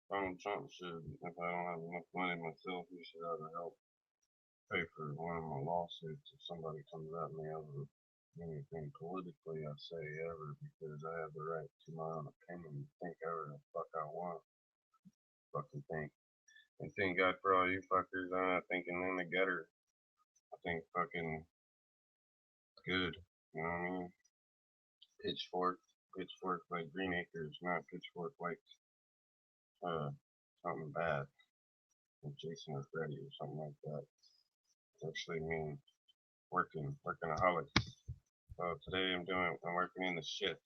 Donald Trump should, if I don't have enough money myself, he should either help pay for one of my lawsuits if somebody comes at me over anything politically I say ever, because I have the right to my own opinion, think ever the fuck I want, fucking think. And thank God for all you fuckers. I'm not thinking in the gutter. I think fucking good. You know what I mean? Pitchfork, pitchfork like Green Acres, not pitchfork like uh something bad, like Jason or Freddy or something like that. It actually mean workaholic. So today I'm working in the shit.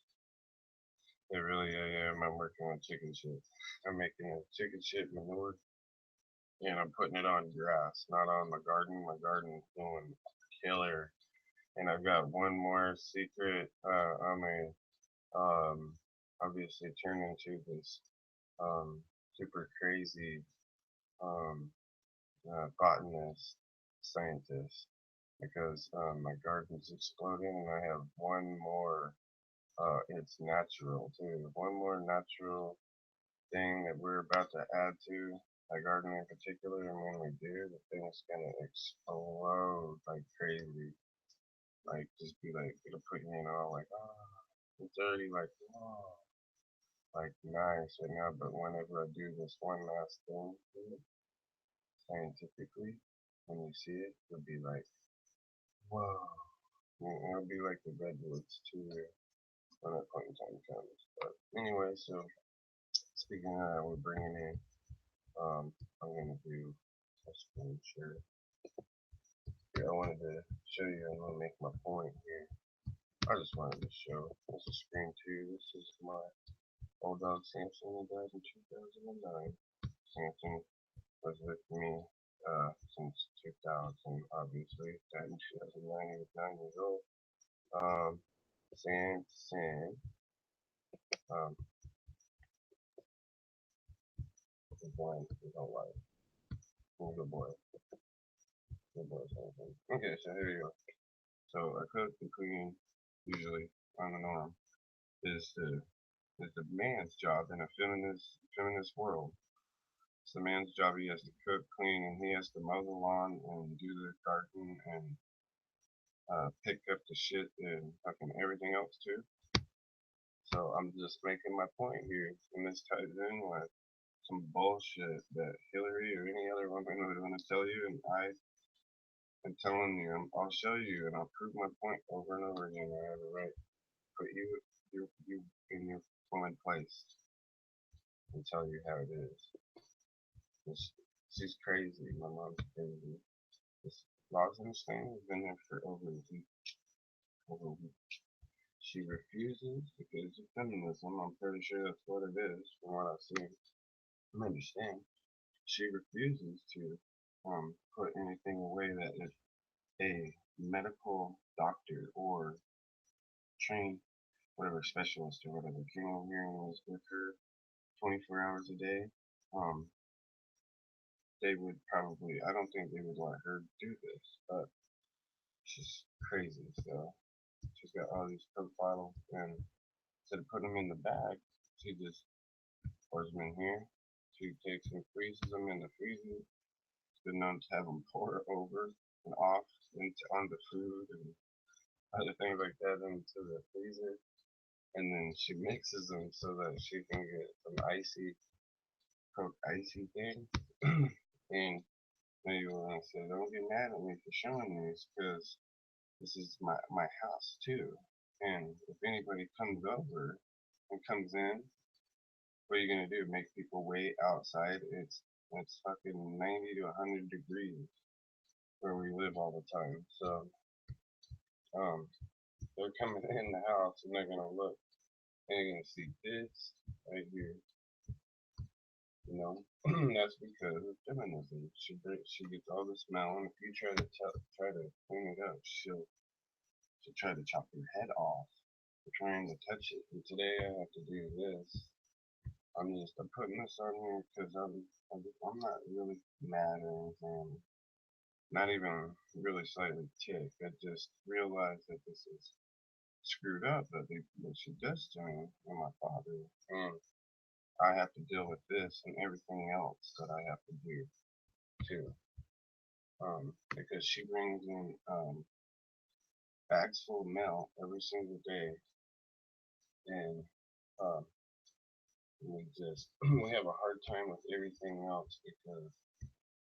It really I am. I'm working on chicken shit. I'm making a chicken shit manure and I'm putting it on grass, not on my garden. My garden's doing killer. And I've got one more secret. I may obviously turn into this super crazy um, botanist scientist because my garden's exploding and I have one more. It's natural too. One more natural thing that we're about to add to my garden in particular, and when we do, the thing's gonna explode like crazy. Like just be like it'll put you in all like it's already like like nice right now, but whenever I do this one last thing scientifically, when you see it, you'll be like, whoa. It'll be like the redwoods too when that point in time comes. But anyway, so speaking of that, we're bringing in, I'm gonna do a screen share. Yeah, I wanted to show you, I'm gonna make my point here. I just wanted to show, this is screen two, this is my old dog Samson, who died in 2009. Samson was with me since 2000, obviously. Died in 2009, he was 9 years old. Um, Samson is blind his whole life. He's a good boy. Good boy, Samson. Okay, so here you go. So a cook and clean, usually on the norm, is the man's job in a feminist world. It's the man's job. He has to cook, clean, and he has to mow the lawn and do the garden and pick up the shit and fucking everything else too. So I'm just making my point here, and this ties in with some bullshit that Hillary or any other woman would want to tell you, and I am telling you, I'll show you, and I'll prove my point over and over again. I have a right. Put you in your woman place and tell you how it is. She's crazy. My mom's crazy. This laws and thing has been there for over a week. Over a week. She refuses because of feminism. I'm pretty sure that's what it is, from what I've seen. I understand. She refuses to put anything away that if a medical doctor or trained whatever specialist or whatever came over here and was with her 24 hours a day, um, they would probably, I don't think they would let her do this, but she's crazy. So she's got all these Coke bottles, and instead of putting them in the bag, she just pours them in here. She takes and freezes them in the freezer. It's been known to have them pour over and off into onto food and other things like that into the freezer. And then she mixes them so that she can get some icy Coke icy thing. And now you want to say, don't get mad at me for showing these, because this is my house too. And if anybody comes over and comes in, what are you gonna do? Make people wait outside? It's fucking 90 to 100 degrees where we live all the time. So um, they're coming in the house and they're gonna look and you're gonna see this right here. You know, that's because of feminism. She gets all the smell, and if you try to clean it up, she'll try to chop your head off for trying to touch it. And today I have to do this. I'm putting this on here because I'm not really mad or anything. Not even really slightly ticked. I just realized that this is screwed up that she does to me and my father. And I have to deal with this and everything else that I have to do too. Because she brings in bags full of mail every single day, and um, we just we have a hard time with everything else because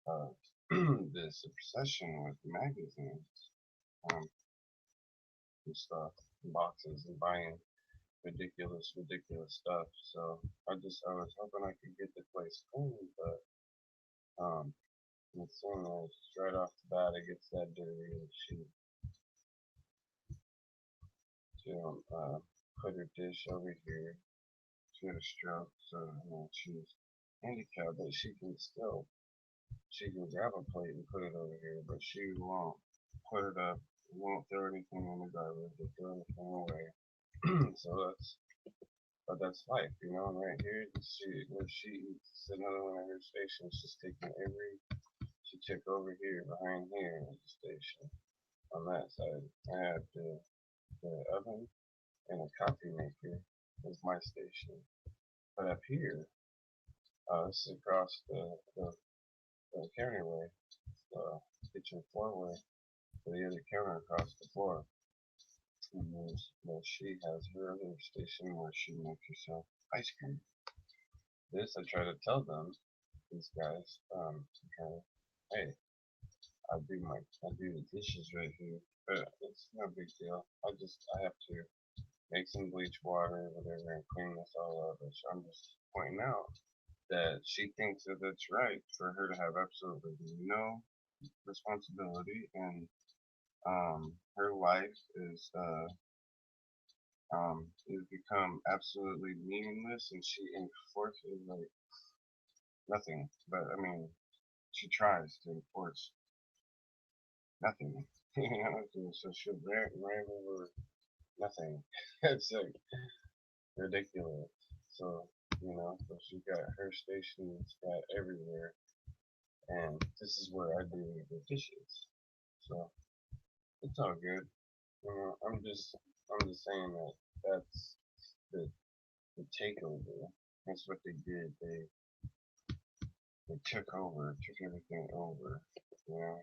of this obsession with magazines um, and stuff, and boxes, and buying ridiculous stuff. So I was hoping I could get the place clean, but as soon as right off the bat it gets that dirty, and she put her dish over here. She had a stroke, so she's handicapped, but she can grab a plate and put it over here, but she won't put it up, won't throw anything in the garbage or throw anything away. So that's life, you know. And right here, where she eats another one of her stations. She's taking she took over here behind here at the station. On that side, I have the oven and a coffee maker is my station. But up here, this is across the counterway, the kitchen floorway, the other counter across the floor. And she has her other station where she makes herself ice cream. This I try to tell them, these guys, hey, I do the dishes right here, but it's no big deal. I have to make some bleach water, whatever, and clean this all up. So I'm just pointing out that she thinks that it's right for her to have absolutely no responsibility, and her life is become absolutely meaningless, and she enforces like nothing. But I mean, she tries to enforce nothing. You know, so she'll rant over nothing. It's like ridiculous. So so she got her stations got everywhere, and this is where I do the dishes. So it's all good. I'm just saying that that's the the takeover. That's what they did. They took everything over. You know.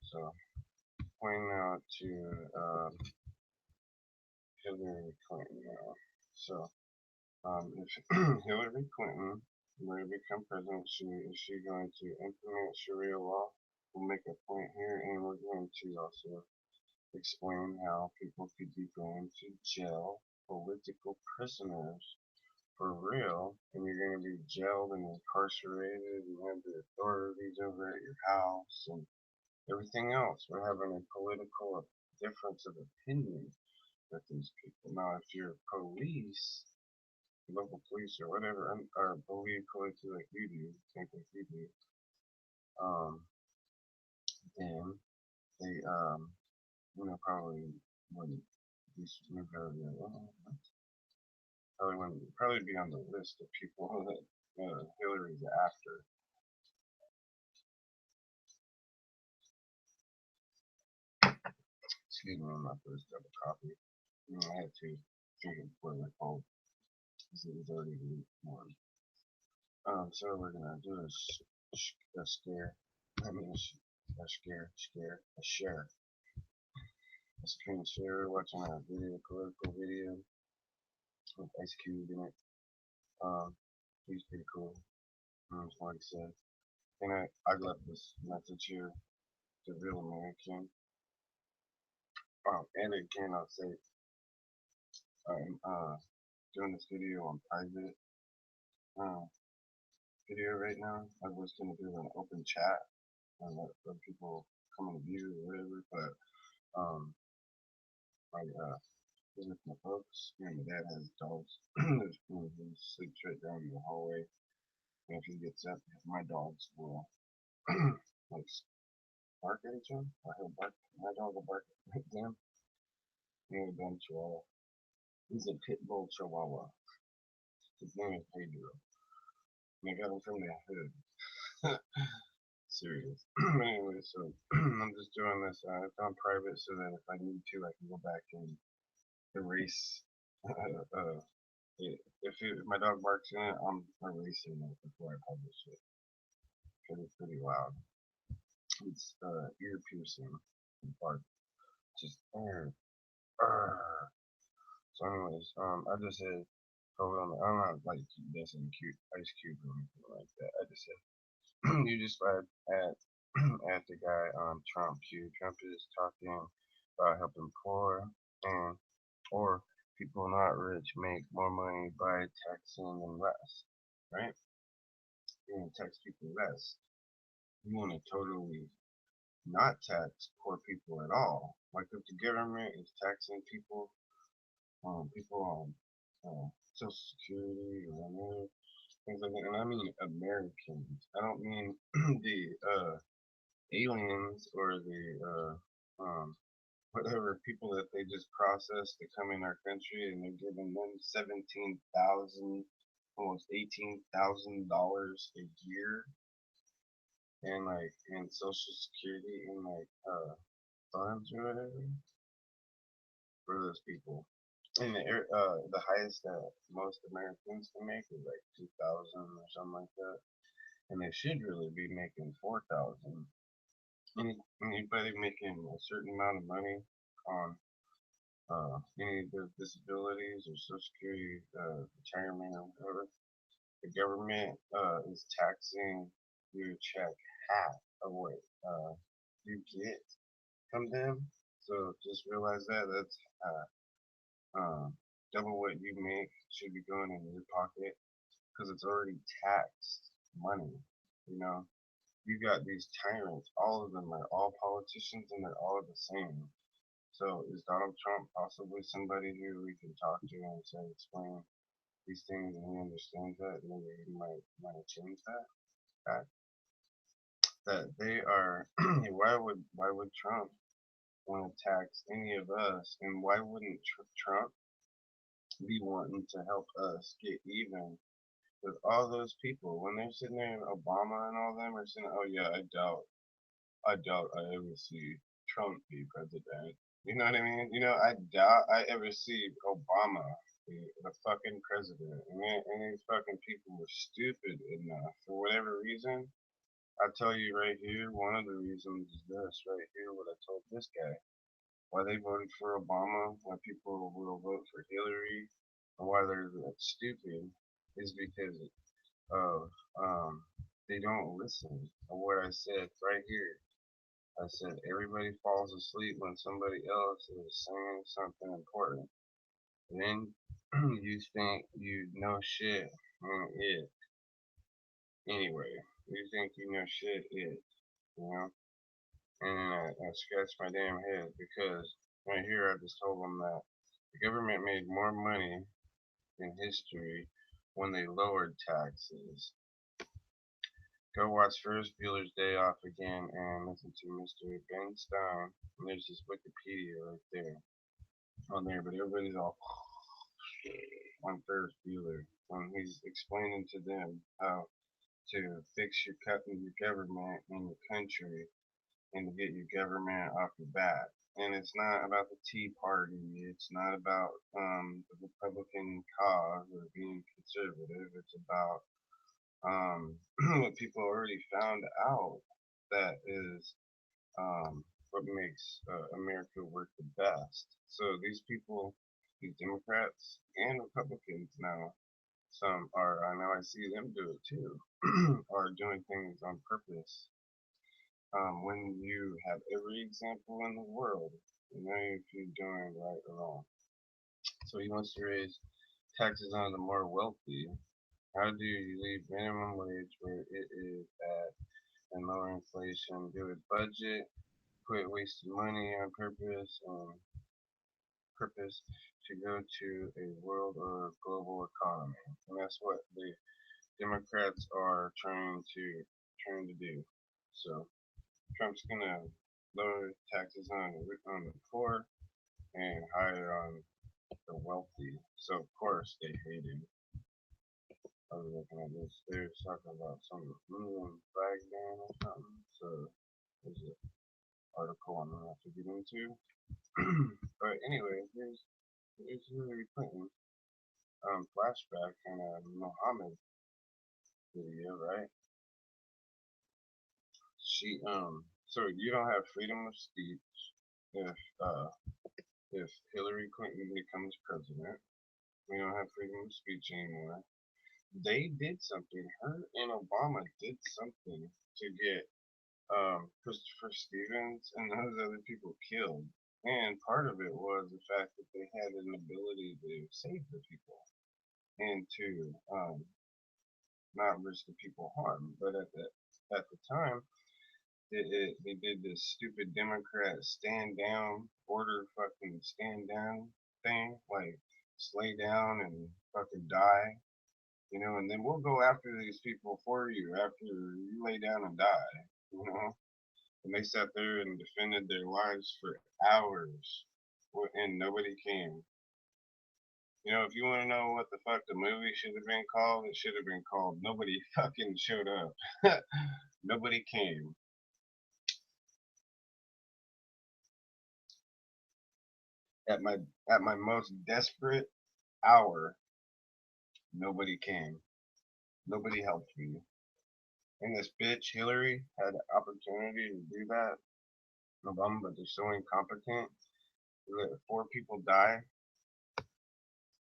So pointing out to Hillary Clinton now. So if Hillary Clinton were to become president, is she going to implement Sharia law? We'll make a point here, and we're going to also explain how people could be going to jail, political prisoners for real, and you're going to be jailed and incarcerated and have the authorities over at your house and everything else. We're having a political difference of opinion with these people. Now, if you're police, local police or whatever, or believe politically like you do, think like you do, um, then they, probably wouldn't be probably be on the list of people that Hillary's after. Excuse me, my first cup of coffee. I had to drink it before the cold because it was already warm. So we're gonna do a scare. I mean, a share. A screen share. Watching a political video with Ice Cube in it. He's pretty cool. Like I said, and I left this message here to real American. And again, I'll say I'm doing this video on private uh, video right now. I was gonna do an open chat and let people come and view or whatever, but I live with my folks, and my dad has dogs. He sleeps right down in the hallway, and if he gets up, my dogs will like bark at each other. Or he'll bark. My dog will bark at them. He's a dumb chihuahua. He's a pit bull chihuahua. His name is Pedro. And I got him from the hood. Serious. Anyway, so I'm just doing this. It's on private so that if I need to, I can go back and erase If my dog barks in it, I'm erasing it before I publish it because it's pretty loud. It's ear piercing bark. Just "Arr." So anyways, I just said hold on. I'm not like this in cute ice cube or anything like that. I just said you just at at the guy Trump Q. Trump is talking about helping poor and or people not rich make more money by taxing them less, right? You want to tax people less. You want to totally not tax poor people at all. Like if the government is taxing people on Social Security or whatever, things like that, and I mean Americans. I don't mean the aliens or the whatever people that they just processed to come in our country, and they're giving them 17,000, almost $18,000 a year, and like in Social Security and like funds or whatever for those people. And the highest that most Americans can make is like 2,000 or something like that, and they should really be making 4,000. Anybody making a certain amount of money on any of their disabilities or Social Security, retirement or whatever, the government is taxing your check half of what you get from them. So just realize that that's double what you make should be going in your pocket because it's already taxed money. You know, you got these tyrants. All of them are all politicians, and they're all the same. So is Donald Trump possibly somebody who we can talk to and say explain these things and he understands that and maybe he might change that? That they are why would Trump want to tax any of us, and why wouldn't Trump be wanting to help us get even with all those people when they're sitting there, Obama and all them are saying, oh yeah, I doubt I ever see Trump be president. You know what I mean? I doubt I ever see Obama be the fucking president. And these fucking people were stupid enough for whatever reason. I tell you right here, one of the reasons is this right here, what I told this guy. Why they voted for Obama, why people will vote for Hillary, and why they're that stupid is because of they don't listen to what I said right here. I said everybody falls asleep when somebody else is saying something important. Then you think you know shit on it anyway. You think you know shit it, you know? And then I scratched my damn head because right here I just told them that the government made more money in history when they lowered taxes. Go watch Ferris Bueller's Day Off again and listen to Mr. Ben Stein. And there's this Wikipedia right there on there, but everybody's all on Ferris Bueller when he's explaining to them how to fix your government in your country and to get your government off your back. And it's not about the Tea Party. It's not about the Republican cause or being conservative. It's about what people already found out that is what makes America work the best. So these people, these Democrats and Republicans now, some are, I know I see them do it too, are doing things on purpose. When you have every example in the world, you know if you're doing right or wrong. So he wants to raise taxes on the more wealthy. How do you leave minimum wage where it is at and lower inflation? Do a budget, quit wasting money on purpose to go to a world or global economy. And that's what the Democrats are trying to do. So Trump's gonna lower taxes on the poor and higher on the wealthy. So of course they hate him. I was looking at this. They're talking about some moon flag ban or something. So there's an article I'm gonna have to get into. But anyway, here's Hillary Clinton. flashback in a Muhammad video, right? So you don't have freedom of speech if uh, if Hillary Clinton becomes president. We don't have freedom of speech anymore. They did something. Her and Obama did something to get Christopher Stevens and those other people killed. And part of it was the fact that they had an ability to save the people and to not risk the people harm. But at the time, they did this stupid Democrat stand down, order fucking stand down thing, like lay down and fucking die, and then we'll go after these people for you after you lay down and die, you know. And they sat there and defended their lives for hours, and nobody came. If you want to know what the fuck the movie should have been called, it should have been called Nobody Fucking Showed Up. Nobody came. At my most desperate hour, nobody came. Nobody helped me. And this bitch Hillary had the opportunity to do that. Obama, but they're so incompetent. They let 4 people die,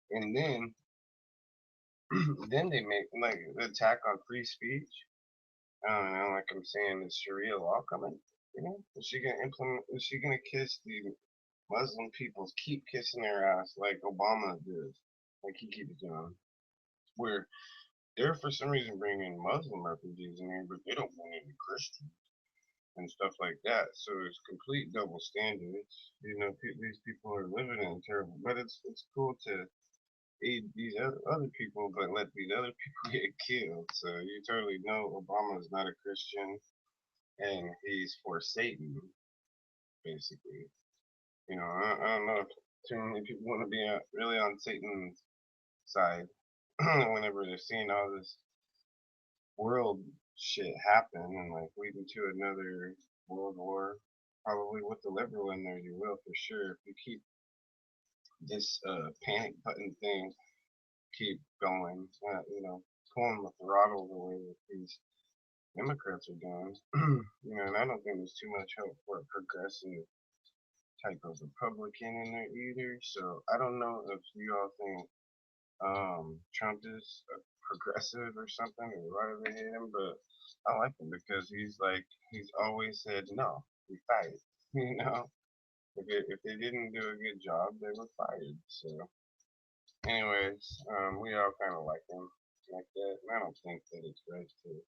and then then they make like the attack on free speech. I don't know, like I'm saying, is Sharia law coming? Is she gonna implement? Is she gonna kiss the Muslim peoples? Keep kissing their ass like Obama did, like he keeps doing. Where they're for some reason bringing Muslim refugees in here, but they don't want any Christians and stuff like that. So it's complete double standards. These people are living in terrible. But it's cool to aid these other people, but let these other people get killed. So you totally know Obama is not a Christian, and he's for Satan, basically. I don't know if too many people want to be really on Satan's side whenever they're seeing all this world shit happen and like leading to another world war. Probably with the liberal in there, you will for sure. If you keep this panic button thing keep going, pulling the throttle the way that these Democrats are doing. And I don't think there's too much hope for a progressive type of Republican in there either. So I don't know if you all think Trump is a progressive or something, or why do they hate him? But I like him because he's always said no, we fired. You know, if they didn't do a good job, they were fired. So, anyways, we all kind of like him like that. And I don't think that it's right to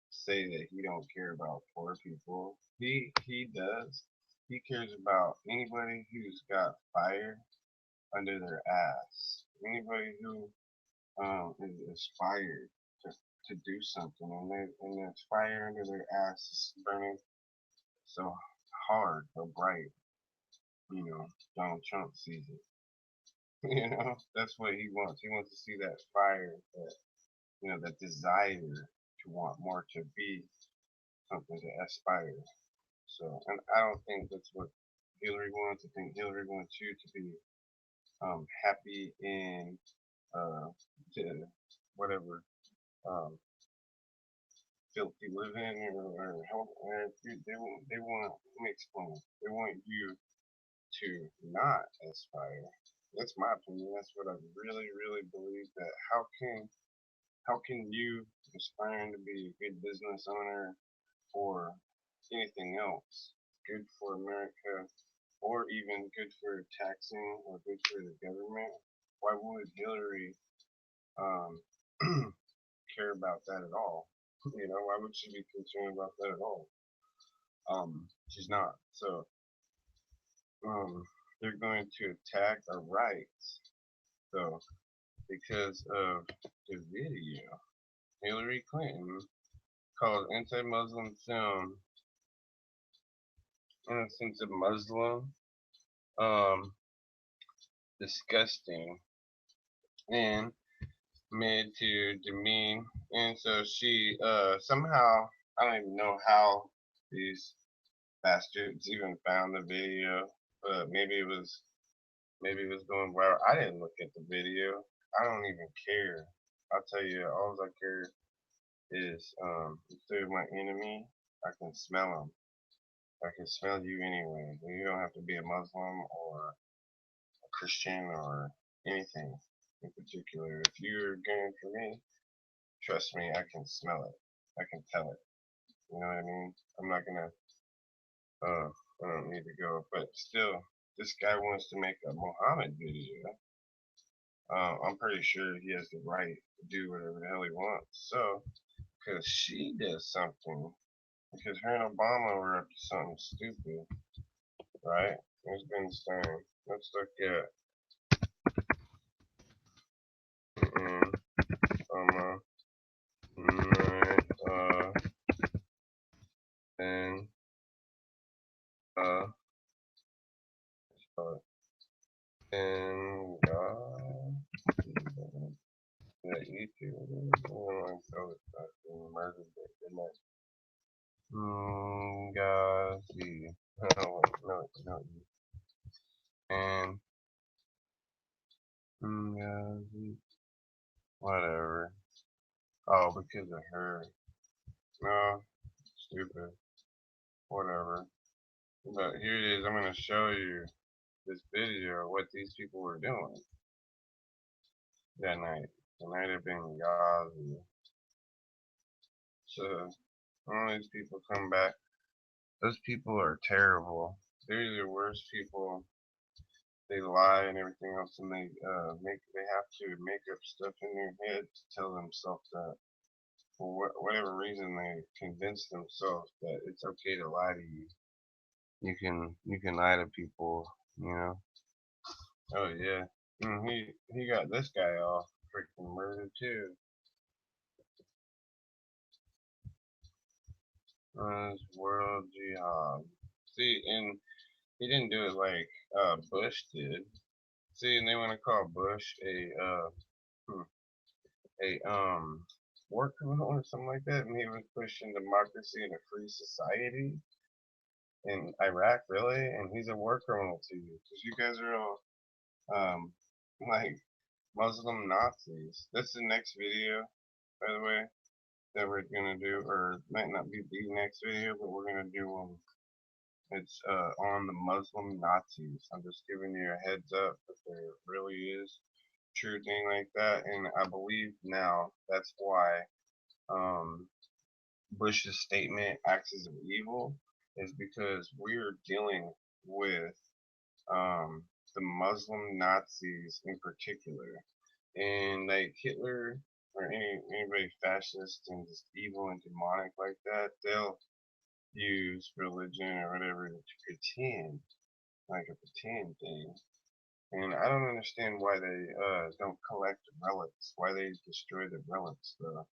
say that he don't care about poor people. He does. He cares about anybody who's got fire under their ass. Anybody who is inspired to do something, and there's fire under their ass is burning so hard, so bright. Donald Trump sees it. That's what he wants. He wants to see that fire, that desire to want more, to be something, to aspire. So, and I don't think that's what Hillary wants. I think Hillary wants you to be happy in to whatever um, filthy living or health. They want. Let me explain. They want you to not aspire. That's my opinion. That's what I really, really believe. That how can you aspiring to be a good business owner or anything else good for America or even good for taxing or good for the government? Why would Hillary um, care about that at all? Why would she be concerned about that at all? She's not. So they're going to attack our rights. So because of the video, Hillary Clinton called anti-Muslim film Innocence of Muslim um, disgusting and made to demean. And so she somehow, I don't even know how these bastards even found the video, but maybe it was going viral. I didn't look at the video. I don't even care. I'll tell you, all I care is if they're my enemy, I can smell them. I can smell you anyway. You don't have to be a Muslim or a Christian or anything in particular. If you're going for me, trust me, I can smell it. I can tell it. You know what I mean? I'm not gonna. I don't need to go. But still, this guy wants to make a Muhammad video. I'm pretty sure he has the right to do whatever the hell he wants. So, because she does something, because her and Obama were up to something stupid, right? It's been saying, let's look at Obama, and uh, and yeah, YouTube. I don't want to tell it that murdered it, didn't I? Gazi. No, no, and Gazi. Whatever. Oh, because of her. No, stupid. Whatever. But here it is. I'm gonna show you this video of what these people were doing that night. The night of Benghazi. So all these people come back. Those people are terrible. They're the worst people. They lie and everything else, and they have to make up stuff in their head to tell themselves that for whatever reason they convince themselves that it's okay to lie to you. You can lie to people, you know. Oh yeah. He got this guy off freaking murdered too. World jihad. See, and he didn't do it like Bush did. See, and they want to call Bush hmm, a war criminal or something like that, and he was pushing democracy and a free society in Iraq, really, and he's a war criminal to you because you guys are all um like Muslim Nazis. That's the next video, by the way, that we're gonna do, or might not be the next video, but we're gonna do one. It's on the Muslim Nazis. I'm just giving you a heads up that there really is true thing like that, and I believe now that's why um, Bush's statement axis of evil is because we're dealing with um, the Muslim Nazis in particular, and like Hitler or anybody fascist and just evil and demonic like that, they'll use religion or whatever to pretend like a pretend thing. And I don't understand why they don't collect relics, why they destroy the relics though.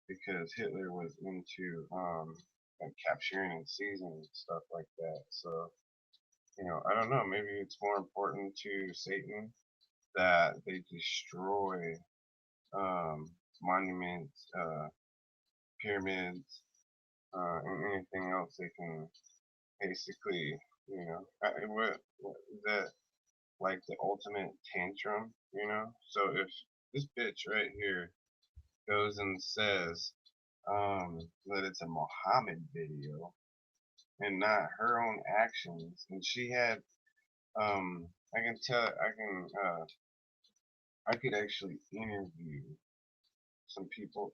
Because Hitler was into like capturing and seizing and stuff like that. So, I don't know, maybe it's more important to Satan that they destroy monuments, pyramids, and anything else they can basically, what is that like the ultimate tantrum, So if this bitch right here goes and says that it's a Muhammad video and not her own actions, and she had I can tell I could actually interview some people,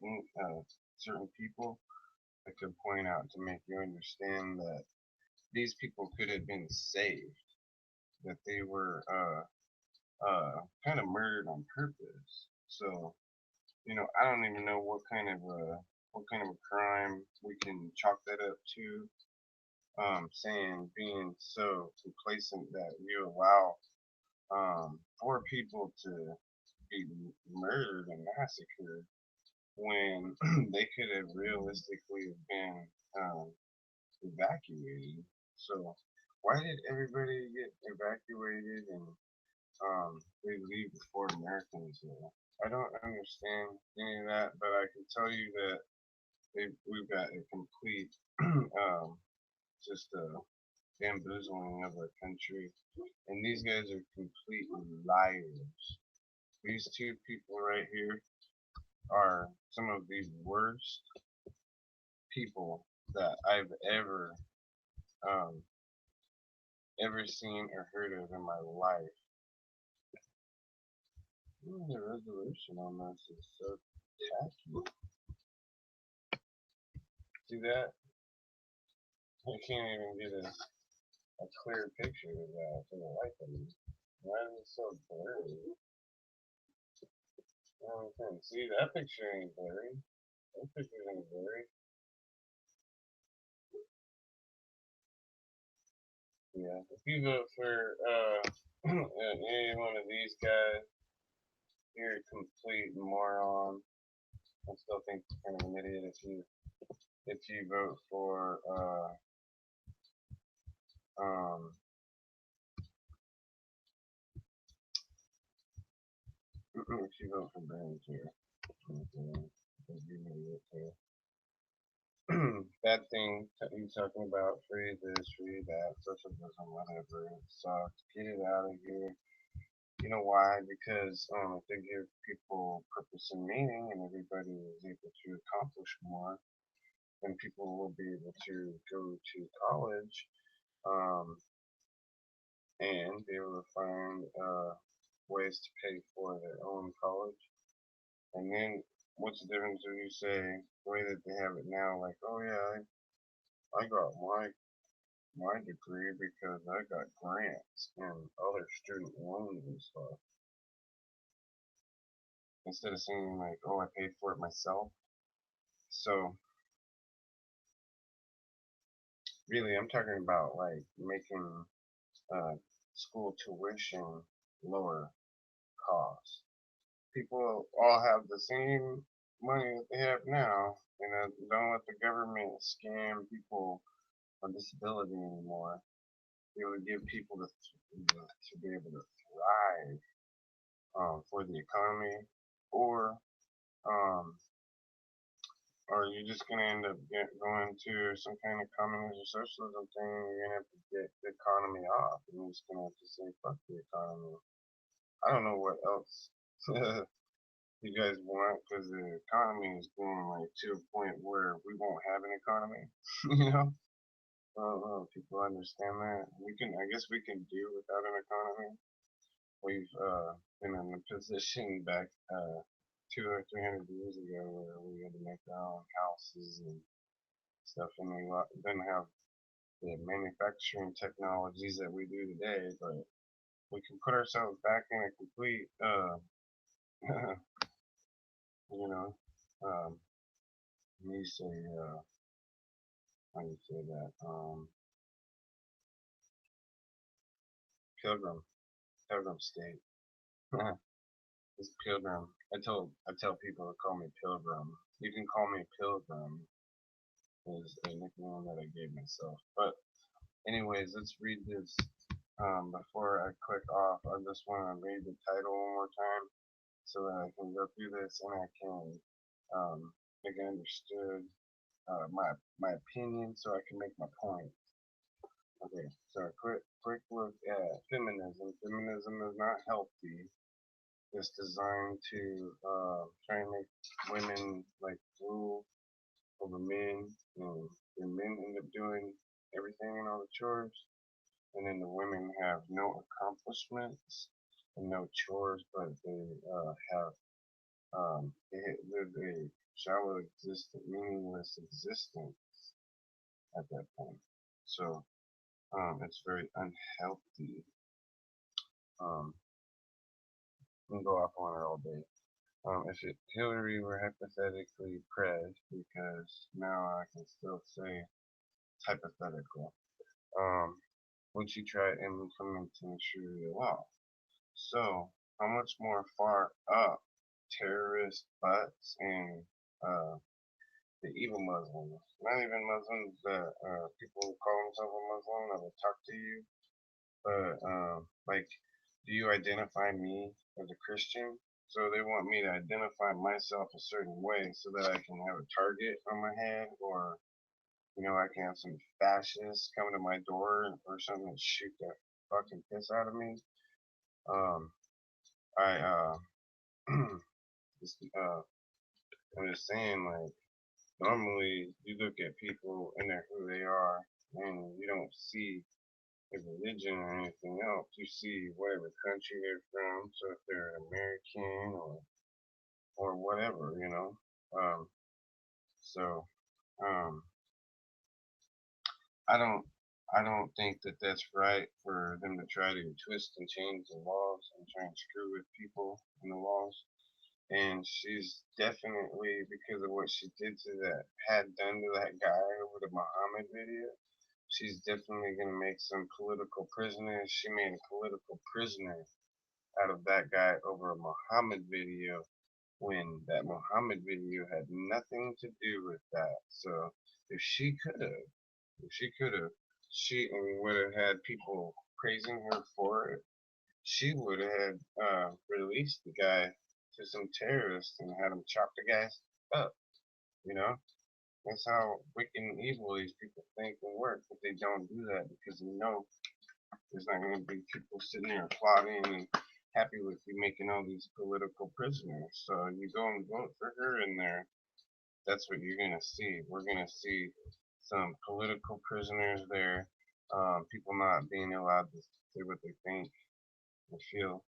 certain people I could point out to make you understand that these people could have been saved, that they were kind of murdered on purpose. So, I don't even know what kind of a crime we can chalk that up to. Saying being so complacent that you allow four people to be murdered and massacred when they could have realistically been evacuated. So why did everybody get evacuated and they leave before Americans do? I don't understand any of that, but I can tell you that we've got a complete just a bamboozling of our country, and these guys are complete liars. These two people right here are some of the worst people that I've um, ever seen or heard of in my life. Ooh, the resolution on this is so tacky. See that? I can't even get a clear picture of that for the life of me. Why is it so blurry? See, that picture ain't blurry. That picture ain't blurry. Yeah, if you vote for any one of these guys, you're a complete moron. I still think you're kind of an idiot if you vote for if you vote for Brandon here. Because you're an idiot too. Bad thing you talking about free this, free that, socialism, whatever. It sucks. Get it out of here. You know why? Because if they give people purpose and meaning, and everybody is able to accomplish more, then people will be able to go to college um, and be able to find ways to pay for their own college. And then what's the difference when you say the way that they have it now, like, oh yeah, I got my degree because I got grants and other student loans and stuff. Instead of saying like, oh, I paid for it myself. So really, I'm talking about like making uh, school tuition lower cost. People all have the same money that they have now. Don't let the government scam people on disability anymore. They would give people to be able to thrive for the economy, or um, or you're just gonna end up going to some kind of communism or socialism thing. You're gonna have to get the economy off, and you're just gonna have to say fuck the economy. I don't know what else you guys want because the economy is going like to a point where we won't have an economy. you know, I don't know if people understand that. I guess we can do without an economy. We've been in a position back 200 or 300 years ago where we had to make our own houses and stuff, and we didn't have the manufacturing technologies that we do today. But we can put ourselves back in a complete, you know, um, me say, how do you say that? Pilgrim, pilgrim state. It's pilgrim. I tell people to call me pilgrim. You can call me pilgrim. Is a nickname that I gave myself. But anyways, let's read this. Before I click off, I just want to read the title one more time so that I can go through this and I can make it understood my opinion so I can make my point. Okay, so a quick look at feminism. Feminism is not healthy. It's designed to try and make women like rule over men, and the men end up doing everything and all the chores, and then the women have no accomplishments and no chores, but they they live a shallow, meaningless existence at that point. So it's very unhealthy. Um, we can go off on it all day. If Hillary were hypothetically pressed, because now I can still say it's hypothetical, would she try implementing Sharia law? So, how much more far up terrorist butts and the evil Muslims, not even Muslims that people who call themselves a Muslim that will talk to you, but like, do you identify me as a Christian? So they want me to identify myself a certain way so that I can have a target on my head, or I can have some fascists come to my door or something and shoot the fucking piss out of me. Um, I Just, I'm just saying, like, normally you look at people and they're who they are, and you don't see a religion or anything else. You see whatever country they're from, so if they're an American or whatever, you know. Um, so um, I don't I don't think that that's right for them to try to twist and change the laws and try and screw with people in the laws. And she's definitely, because of what she did to that, had done to that guy over the Muhammad video, she's definitely going to make some political prisoners. She made a political prisoner out of that guy over a Muhammad video when that Muhammad video had nothing to do with that. So if she could have, if she could have, she would have had people praising her for it. She would have released the guy to some terrorists and had him chop the guys up. You know, that's how wicked and evil these people think and work. But they don't do that because they know there's not going to be people sitting there applauding and happy with you making all these political prisoners. So you go and vote for her in there. That's what you're going to see. We're going to see some political prisoners there. People not being allowed to say what they think and feel.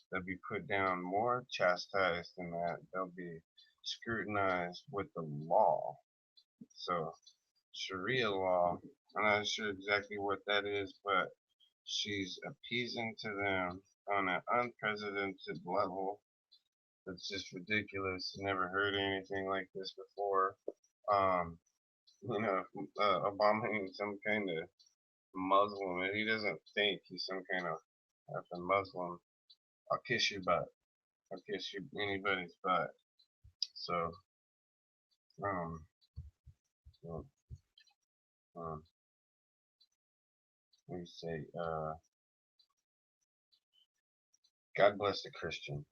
They'll be put down more chastised than that. They'll be scrutinized with the law. So Sharia law, I'm not sure exactly what that is, but she's appeasing to them on an unprecedented level. It's just ridiculous. Never heard anything like this before. Um, you know, Obama is some kind of Muslim, and he doesn't think he's some kind of Muslim. I'll kiss your butt. I'll kiss you anybody's butt. So, um, so, um, let me say, God bless the Christians.